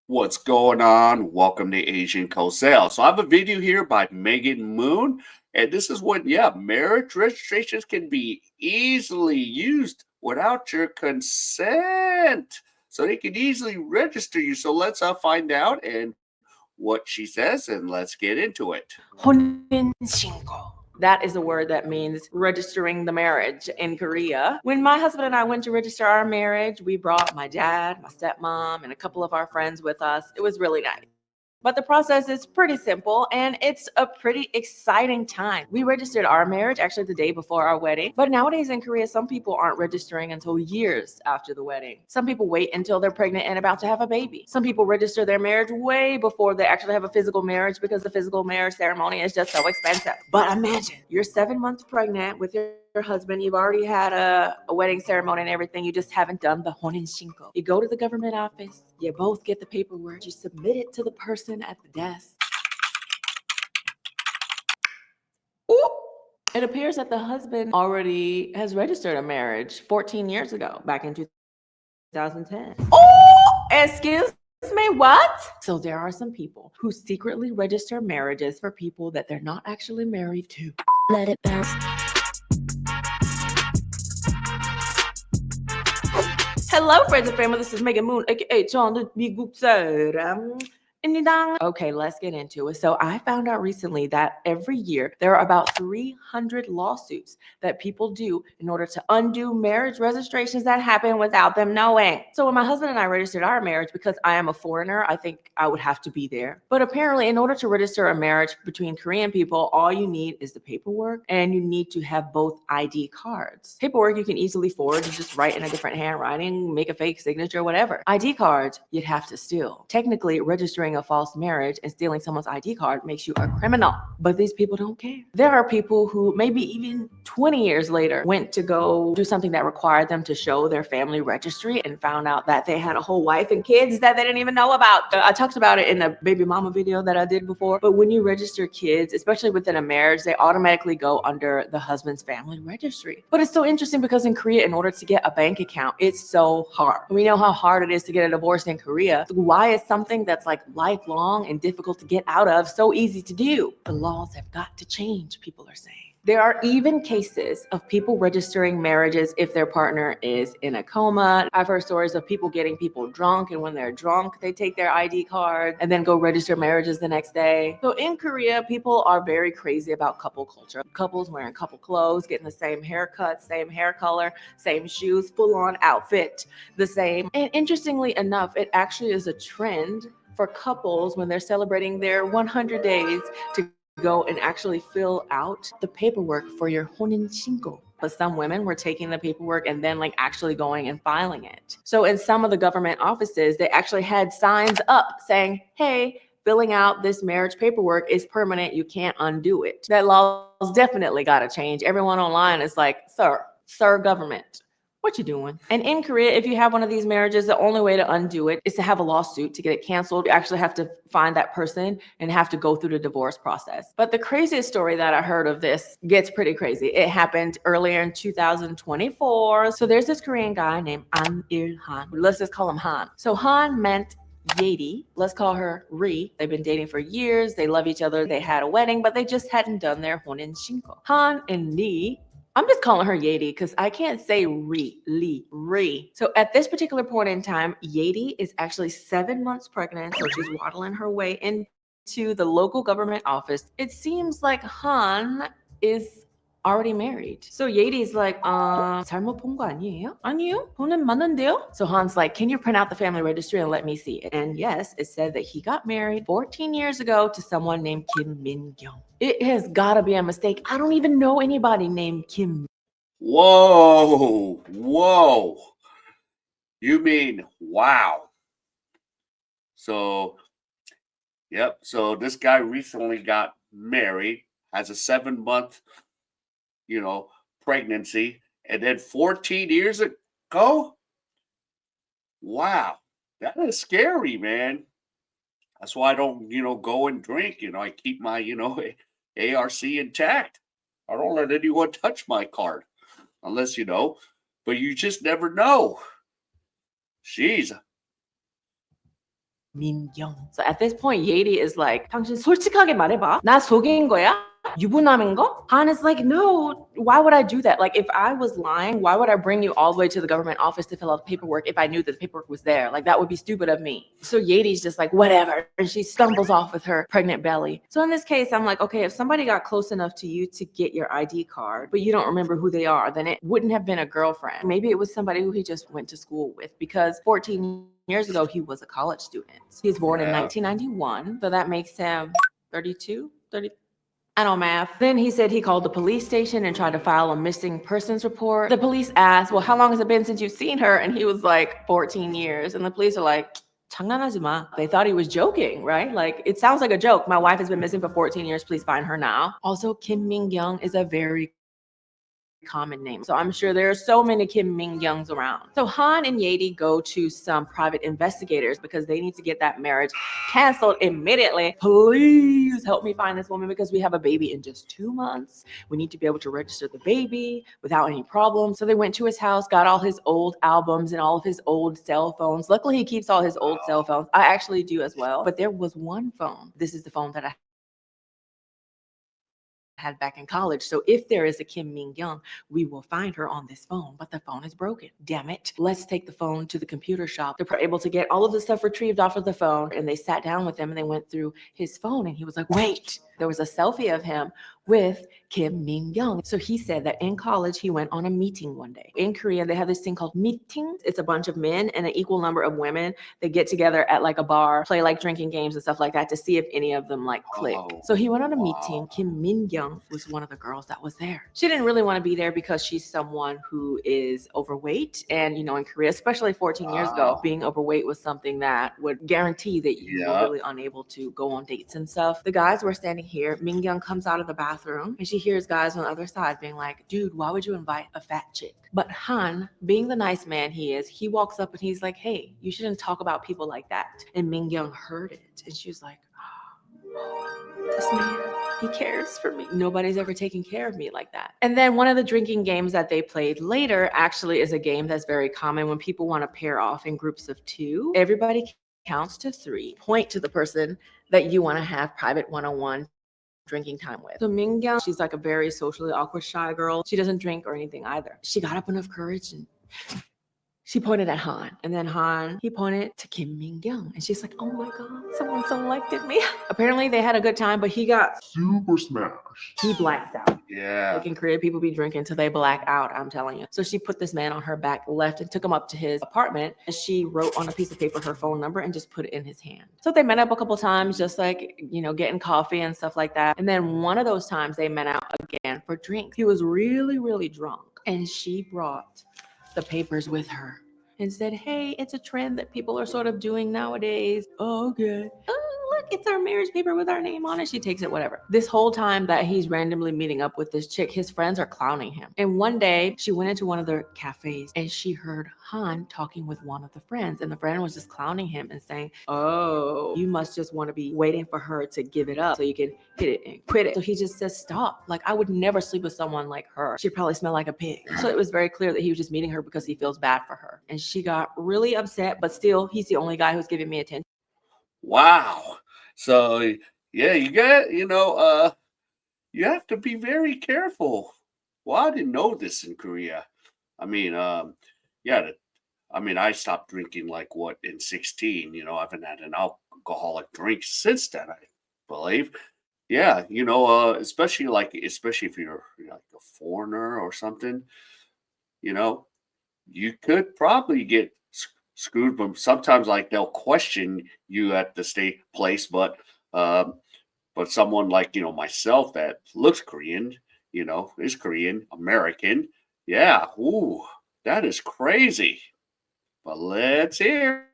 What's going on? Welcome to Asian Cosell. So I have a video here by Megan Moon, and this is what, marriage registrations can be easily used without your consent. So they can easily register you. So let's find out and what she says, and let's get into it. 혼인신고. That is a word that means registering the marriage in Korea. When my husband and I went to register our marriage, we brought my dad, my stepmom, and a couple of our friends with us. It was really nice. But the process is pretty simple and it's a pretty exciting time. We registered our marriage actually the day before our wedding. But nowadays in Korea, some people aren't registering until years after the wedding. Some people wait until they're pregnant and about to have a baby. Some people register their marriage way before they actually have a physical marriage because the physical marriage ceremony is just so expensive. But imagine you're 7 months pregnant with your husband, you've already had a wedding ceremony and everything, you just haven't done the 혼인신고. You go to the government office, you both get the paperwork, you submit it to the person at the desk. Ooh. It appears that the husband already has registered a marriage 14 years ago, back in 2010. Oh, excuse me, what? So there are some people who secretly register marriages for people that they're not actually married to. Let it bounce. Hello, friends and family. This is Megan Moon, aka John 미국 사람. Okay, let's get into it. So I found out recently that every year there are about 300 lawsuits that people do in order to undo marriage registrations that happen without them knowing. So when my husband and I registered our marriage, because I am a foreigner, I think I would have to be there. But apparently, in order to register a marriage between Korean people, all you need is the paperwork and you need to have both ID cards. Paperwork you can easily forward, you just write in a different handwriting, make a fake signature, whatever. ID cards, you'd have to steal. Technically, registering a false marriage and stealing someone's ID card makes you a criminal. But these people don't care. There are people who maybe even 20 years later went to go do something that required them to show their family registry and found out that they had a whole wife and kids that they didn't even know about. I talked about it in the baby mama video that I did before, but when you register kids, especially within a marriage, they automatically go under the husband's family registry. But it's so interesting because in Korea, in order to get a bank account, it's so hard. We know how hard it is to get a divorce in Korea. Why is something that's like lifelong and difficult to get out of so easy to do? The laws have got to change, people are saying. There are even cases of people registering marriages if their partner is in a coma. I've heard stories of people getting people drunk, and when they're drunk, they take their ID card and then go register marriages the next day. So in Korea, people are very crazy about couple culture. Couples wearing couple clothes, getting the same haircut, same hair color, same shoes, full-on outfit, the same. And interestingly enough, it actually is a trend for couples when they're celebrating their 100 days to go and actually fill out the paperwork for your 혼인신고. But some women were taking the paperwork and then like actually going and filing it. So in some of the government offices, they actually had signs up saying, hey, filling out this marriage paperwork is permanent. You can't undo it. That law's definitely got to change. Everyone online is like, sir, government, what you doing? And in Korea, if you have one of these marriages, the only way to undo it is to have a lawsuit to get it canceled. You actually have to find that person and have to go through the divorce process. But the craziest story that I heard of this gets pretty crazy. It happened earlier in 2024. So there's this Korean guy named An Il-han. Let's just call him Han. So Han meant Yedi. Let's call her Ri. They've been dating for years. They love each other. They had a wedding, but they just hadn't done their 혼인신고. Han and Ri, I'm just calling her Yedi because I can't say Ri. So at this particular point in time, Yedi is actually 7 months pregnant. So she's waddling her way into the local government office. It seems like Han is already married. So Yedi's like, 잘못 본 거 아니에요? 아니요, 저는 맞는데요. So Han's like, can you print out the family registry and let me see it? And yes, it said that he got married 14 years ago to someone named Kim Min-kyung. It has got to be a mistake. I don't even know anybody named Kim. Whoa. You mean, wow. So, yep. So this guy recently got married, has a 7 month, pregnancy, and then 14 years ago, wow, that is scary, man. That's why I don't, go and drink. I keep my, ARC intact. I don't let anyone touch my card unless, but you just never know. Jeez. Min-young. So at this point, Yeati is like, 당신 솔직하게 말해봐. 나 속인 거야? 유부남인 거? Han is like, no, why would I do that? Like, if I was lying, why would I bring you all the way to the government office to fill out the paperwork if I knew that the paperwork was there? Like, that would be stupid of me. So Yeati's just like, whatever. And she stumbles off with her pregnant belly. So in this case, I'm like, okay, if somebody got close enough to you to get your ID card, but you don't remember who they are, then it wouldn't have been a girlfriend. Maybe it was somebody who he just went to school with, because 14 years ago, he was a college student. He was born in 1991. So that makes him 32, 30. I don't math. Then he said he called the police station and tried to file a missing persons report. The police asked, well, how long has it been since you've seen her? And he was like, 14 years. And the police are like, 장난하지 마. They thought he was joking, right? Like, it sounds like a joke. My wife has been missing for 14 years. Please find her now. Also, Kim Min-young is a very common name. So I'm sure there are so many Kim Min-youngs around. So Han and Yeati go to some private investigators because they need to get that marriage canceled immediately. Please help me find this woman because we have a baby in just 2 months. We need to be able to register the baby without any problems. So they went to his house, got all his old albums and all of his old cell phones. Luckily, he keeps all his old cell phones. I actually do as well. But there was one phone. This is the phone that I had back in college. So if there is a Kim Min-young, we will find her on this phone, but the phone is broken. Damn it. Let's take the phone to the computer shop. They're able to get all of the stuff retrieved off of the phone, and they sat down with him and they went through his phone, and he was like, wait, there was a selfie of him with Kim Min-young. So he said that in college, he went on a meeting one day. In Korea, they have this thing called meeting. It's a bunch of men and an equal number of women. They get together at like a bar, play like drinking games and stuff like that to see if any of them like click. So he went on a meeting. Kim Min-young was one of the girls that was there. She didn't really want to be there because she's someone who is overweight. And, you know, in Korea, especially 14 years ago, being overweight was something that would guarantee that you were really unable to go on dates and stuff. The guys were standing here. Min-young comes out of the bathroom and she hears guys on the other side being like, dude, why would you invite a fat chick? But Han, being the nice man he is, he walks up and he's like, hey, you shouldn't talk about people like that. And Min-young heard it and she was like, this man, he cares for me. Nobody's ever taken care of me like that. And then one of the drinking games that they played later actually is a game that's very common when people want to pair off in groups of 2. Everybody counts to 3. Point to the person that you want to have private one-on-one drinking time with. So Min-young, she's like a very socially awkward, shy girl. She doesn't drink or anything either. She got up enough courage and she pointed at Han, and then Han, he pointed to Kim Min-young, and she's like, oh my God, someone selected me. Apparently they had a good time, but he got super smashed. He blacked out. Yeah. Like in Korea, people be drinking till they black out, I'm telling you. So she put this man on her back, left, and took him up to his apartment, and she wrote on a piece of paper her phone number and just put it in his hand. So they met up a couple times, just like, you know, getting coffee and stuff like that. And then one of those times they met out again for drinks. He was really, really drunk, and she brought the papers with her and said, hey, it's a trend that people are sort of doing nowadays. Oh, okay. Oh, look, it's our marriage paper with our name on it. She takes it, whatever. This whole time that he's randomly meeting up with this chick, his friends are clowning him. And one day she went into one of their cafes and she heard Han talking with one of the friends, and the friend was just clowning him and saying, oh, you must just want to be waiting for her to give it up so you can hit it and quit it. So he just says, stop. Like, I would never sleep with someone like her. She'd probably smell like a pig. So it was very clear that he was just meeting her because he feels bad for her. And she got really upset, but still, he's the only guy who's giving me attention. Wow. So yeah, you got, you have to be very careful. Well, I didn't know this in Korea. I mean, yeah, I mean, I stopped drinking like what in 16. I haven't had an alcoholic drink since then, I believe. Yeah, especially if you're like a foreigner or something, you know, you could probably get screwed. But sometimes, like they'll question you at the state place, but someone like myself that looks Korean, is Korean American. Yeah, ooh, that is crazy. But let's hear.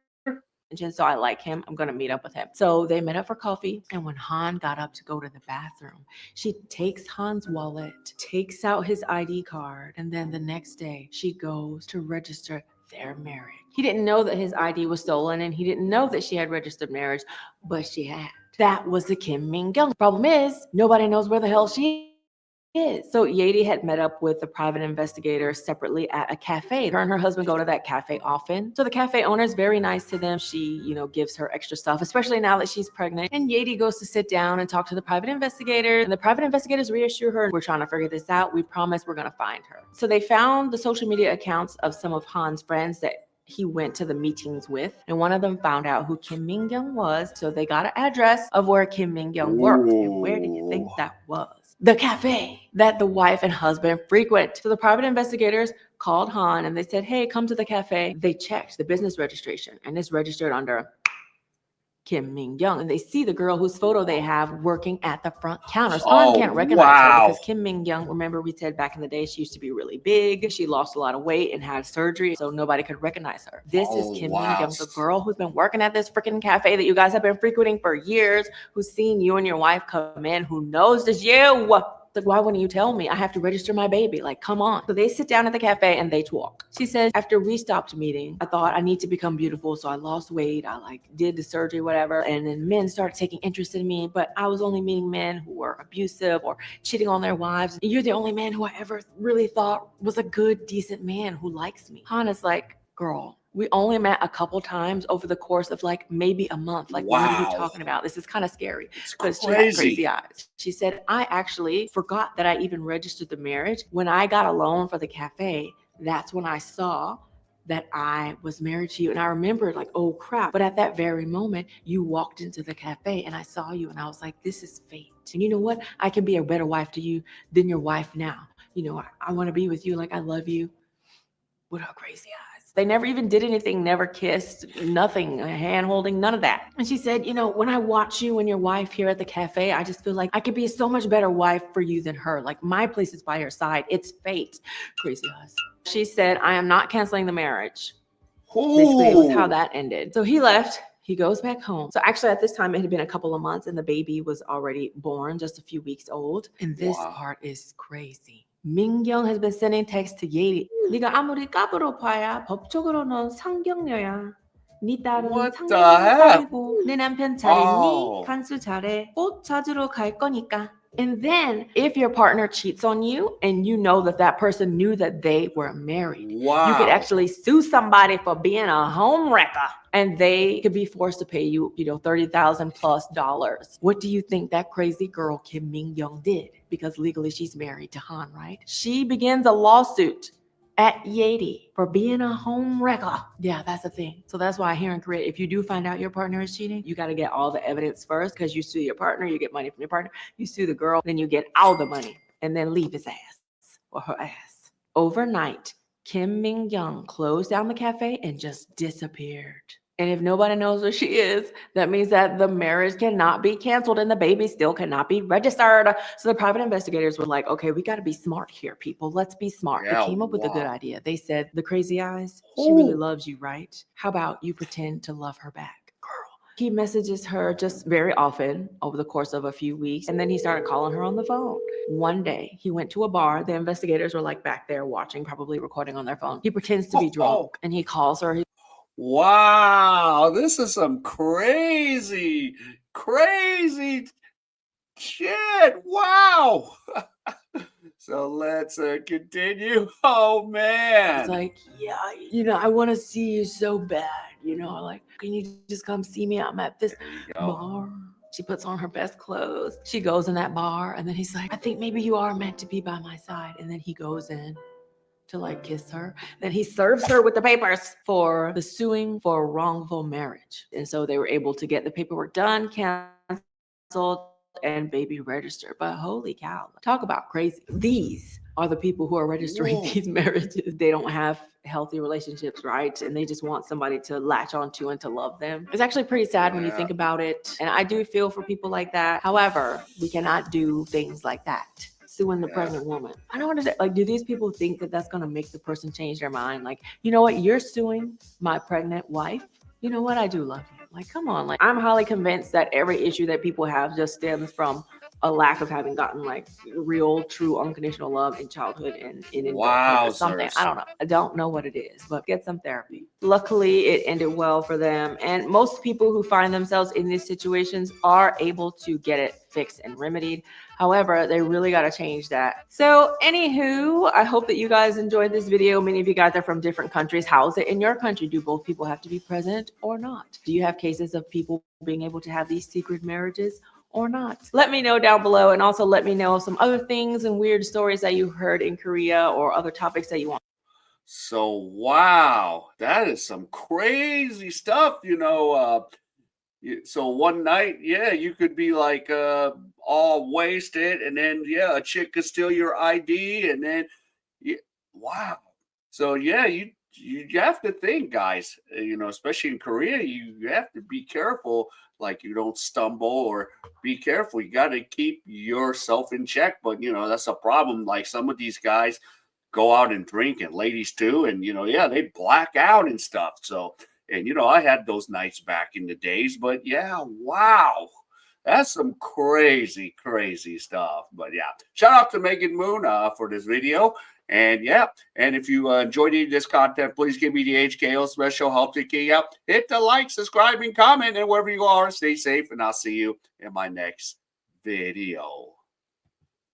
So I like him. I'm going to meet up with him. So they met up for coffee. And when Han got up to go to the bathroom, she takes Han's wallet, takes out his ID card. And then the next day she goes to register their marriage. He didn't know that his ID was stolen and he didn't know that she had registered marriage, but she had. That was the Kim Min-young. Problem is, nobody knows where the hell she is. So Yadi had met up with the private investigator separately at a cafe. Her and her husband go to that cafe often. So the cafe owner is very nice to them. She, gives her extra stuff, especially now that she's pregnant. And Yadi goes to sit down and talk to the private investigator. And the private investigators reassure her, we're trying to figure this out. We promise we're going to find her. So they found the social media accounts of some of Han's friends that he went to the meetings with, and one of them found out who Kim Min-kyung was. So they got an address of where Kim Min-kyung worked. And where do you think that was? The cafe that the wife and husband frequent. So the private investigators called Han and they said, hey, come to the cafe. They checked the business registration and it's registered under Kim Min-kyung, and they see the girl whose photo they have working at the front counter. So Han can't recognize her because Kim Min-kyung, remember we said back in the day, she used to be really big. She lost a lot of weight and had surgery, so nobody could recognize her. This is Kim Min-kyung, the girl who's been working at this freaking cafe that you guys have been frequenting for years, who's seen you and your wife come in, who knows this you. Like, why wouldn't you tell me? I have to register my baby. Like, come on. So they sit down at the cafe and they talk. She says, after we stopped meeting, I thought I need to become beautiful. So I lost weight. I did the surgery, whatever. And then men started taking interest in me, but I was only meeting men who were abusive or cheating on their wives. You're the only man who I ever really thought was a good, decent man who likes me. Hannah's like, girl, we only met a couple times over the course of maybe a month. What are you talking about? This is kind of scary. Because she had crazy eyes. She said, I actually forgot that I even registered the marriage. When I got a loan for the cafe, that's when I saw that I was married to you. And I remembered oh crap. But at that very moment, you walked into the cafe and I saw you and I was like, this is fate. And you know what? I can be a better wife to you than your wife now. I want to be with you. I love you. With her crazy eyes. They never even did anything, never kissed, nothing, hand holding, none of that. And she said, when I watch you and your wife here at the cafe, I just feel like I could be a so much better wife for you than her. My place is by her side. It's fate. Crazy eyes. She said, I am not canceling the marriage. Basically, it was how that ended. So he left. He goes back home. So actually at this time, it had been a couple of months and the baby was already born, just a few weeks old. And this part is crazy. Min-kyung has been sending texts to Yadi. 네가 아무리 까불어 봐야 법적으로는 상경녀야. 네 딸은 상경녀이고 내 남편 잘했니? 간수 잘해. 꽃 찾으러 갈 거니까. And then if your partner cheats on you and you know that that person knew that they were married, you could actually sue somebody for being a home wrecker. And they could be forced to pay you, $30,000 plus. What do you think that crazy girl Kim Min-kyung did? Because legally she's married to Han, right? She begins a lawsuit at Yadi for being a home wrecker. Yeah, that's the thing. So that's why here in Korea, if you do find out your partner is cheating, you got to get all the evidence first, because you sue your partner, you get money from your partner, you sue the girl, then you get all the money and then leave his ass or her ass. Overnight, Kim Min-kyung closed down the cafe and just disappeared. And if nobody knows where she is, that means that the marriage cannot be canceled and the baby still cannot be registered. So the private investigators were like, okay, we got to be smart here, people. Let's be smart. They came up with a good idea. They said, the crazy eyes, she really loves you, right? How about you pretend to love her back? Girl. He messages her just very often over the course of a few weeks. And then he started calling her on the phone. One day he went to a bar. The investigators were back there watching, probably recording on their phone. He pretends to be drunk and he calls her. Wow, this is some crazy shit. Wow. So let's continue. Oh man. It's yeah, I want to see you so bad. Can you just come see me? I'm at this bar. She puts on her best clothes. She goes in that bar and then he's like, I think maybe you are meant to be by my side. And then he goes in to kiss her. Then he serves her with the papers for the suing for wrongful marriage. And so they were able to get the paperwork done, canceled, and baby registered. But holy cow, talk about crazy. These are the people who are registering these marriages. They don't have healthy relationships, right? And they just want somebody to latch onto and to love them. It's actually pretty sad when you think about it. And I do feel for people like that. However, we cannot do things like that. Suing the pregnant woman. I don't understand. Do these people think that that's going to make the person change their mind? You know what? You're suing my pregnant wife. You know what? I do love you. Come on. I'm highly convinced that every issue that people have just stems from a lack of having gotten like real, true, unconditional love in childhood and in adulthood or something. I Wowzers. don't know. I don't know what it is, but get some therapy. Luckily, it ended well for them. And most people who find themselves in these situations are able to get it fixed and remedied. However, they really got to change that. So anywho, I hope that you guys enjoyed this video. Many of you guys are from different countries. How is it in your country? Do both people have to be present or not? Do you have cases of people being able to have these secret marriages or not? Let me know down below, and also let me know some other things and weird stories that you heard in Korea or other topics that you want. So, wow, that is some crazy stuff, So one night, yeah, you could be like all wasted, and then yeah, a chick could steal your ID, and then yeah, wow. So yeah, you have to think, guys. Especially in Korea, you have to be careful, like you don't stumble or be careful. You got to keep yourself in check. But that's a problem. Like some of these guys go out and drink, and ladies too, and yeah, they black out and stuff. So, and I had those nights back in the days, but yeah, wow. That's some crazy, crazy stuff. But yeah, shout out to Megan Moon for this video. And yeah, and if you enjoyed any of this content, please give me the HKO special help to King out. Hit the like, subscribe, and comment. And wherever you are, stay safe. And I'll see you in my next video.